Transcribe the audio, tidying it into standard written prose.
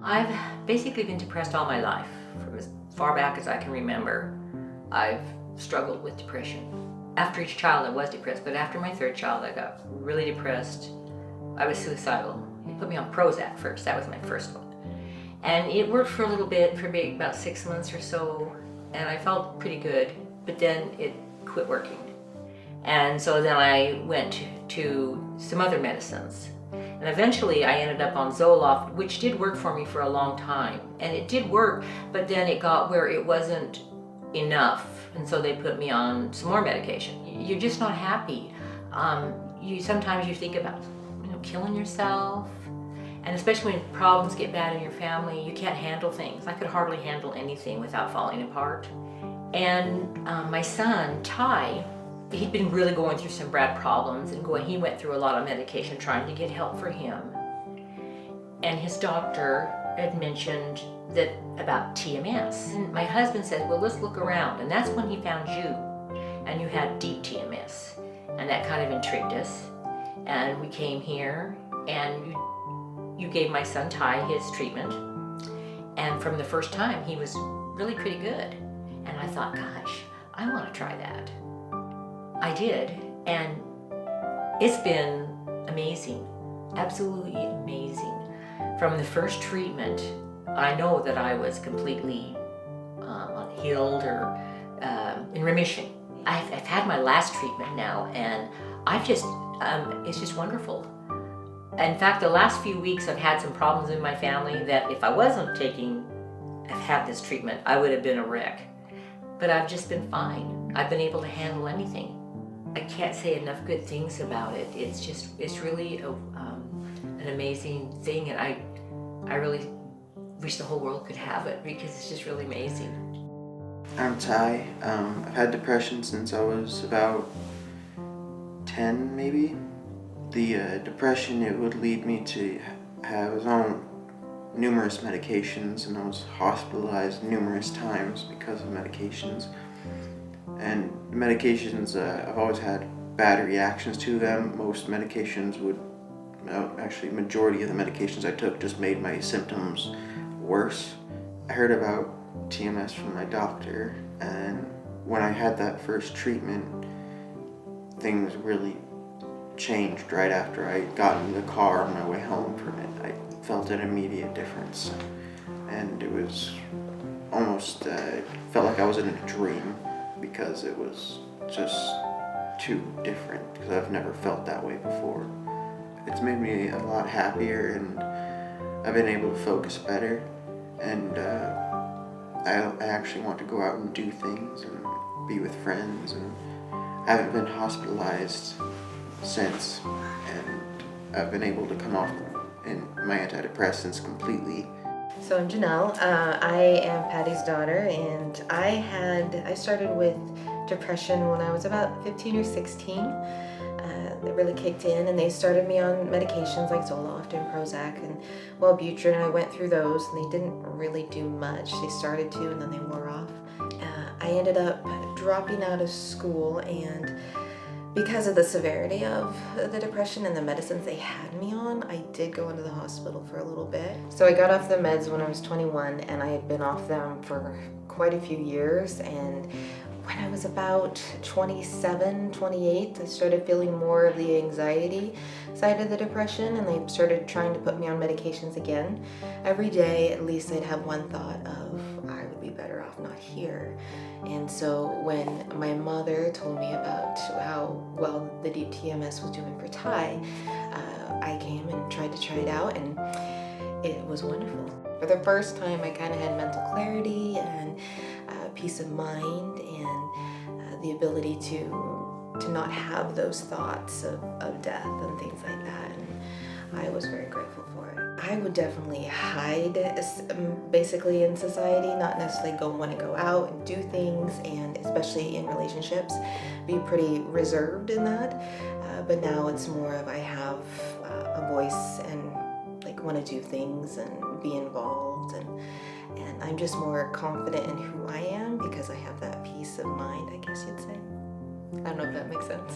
I've basically been depressed all my life. From as far back as I can remember, I've struggled with depression. After each child I was depressed, but after my third child I got really depressed. I was suicidal. They put me on Prozac first, that was my first one. And it worked for a little bit, for maybe about 6 months or so, and I felt pretty good, but then it quit working. And so then I went to some other medicines. And eventually I ended up on Zoloft, which did work for me for a long time. And it did work, but then it got where it wasn't enough. And so they put me on some more medication. You're just not happy. Sometimes you think about, killing yourself. And especially when problems get bad in your family, you can't handle things. I could hardly handle anything without falling apart. And my son, Ty, he'd been really going through some bad problems and he went through a lot of medication trying to get help for him. And his doctor had mentioned that about TMS. And my husband said, well, let's look around. And that's when he found you. And you had deep TMS. And that kind of intrigued us. And we came here and you gave my son Ty his treatment. And from the first time, he was really pretty good. And I thought, gosh, I want to try that. I did, and it's been amazing, absolutely amazing. From the first treatment, I know that I was completely healed or in remission. I've had my last treatment now, and it's just wonderful. In fact, the last few weeks I've had some problems in my family that if I wasn't had this treatment, I would have been a wreck. But I've just been fine. I've been able to handle anything. I can't say enough good things about it. It's really an amazing thing, and I really wish the whole world could have it because it's just really amazing. I'm Ty. I've had depression since I was about 10 maybe. The depression, it would lead me to have his own numerous medications, and I was hospitalized numerous times because of medications. And medications, I've always had bad reactions to them. Most medications actually majority of the medications I took just made my symptoms worse. I heard about TMS from my doctor, and when I had that first treatment, things really changed right after I got in the car on my way home from it. I felt an immediate difference, and it was almost, felt like I was in a dream, because it was just too different, because I've never felt that way before. It's made me a lot happier, and I've been able to focus better, and I actually want to go out and do things and be with friends, and I haven't been hospitalized since, and I've been able to come off in my antidepressants completely. So I'm Janelle. I am Patty's daughter, and I started with depression when I was about 15 or 16. It really kicked in, and they started me on medications like Zoloft and Prozac and Wellbutrin, and I went through those, and they didn't really do much. They started to, and then they wore off. I ended up dropping out of school, and because of the severity of the depression and the medicines they had me on, I did go into the hospital for a little bit. So I got off the meds when I was 21, and I had been off them for quite a few years. And when I was about 27, 28, I started feeling more of the anxiety side of the depression, and they started trying to put me on medications again. Every day, at least, I'd have one thought of, I would be better off not here. And so when my mother told me about how well the deep TMS was doing for Ty, I came and tried it out, and it was wonderful. For the first time, I kind of had mental clarity and peace of mind, and the ability to not have those thoughts of death and things like that. And I was very grateful for it. I would definitely hide basically in society, not necessarily want to go out and do things, and especially in relationships, be pretty reserved in that. But now it's more of I have a voice and want to do things and be involved, and I'm just more confident in who I am because I have that peace of mind, I guess you'd say. I don't know if that makes sense.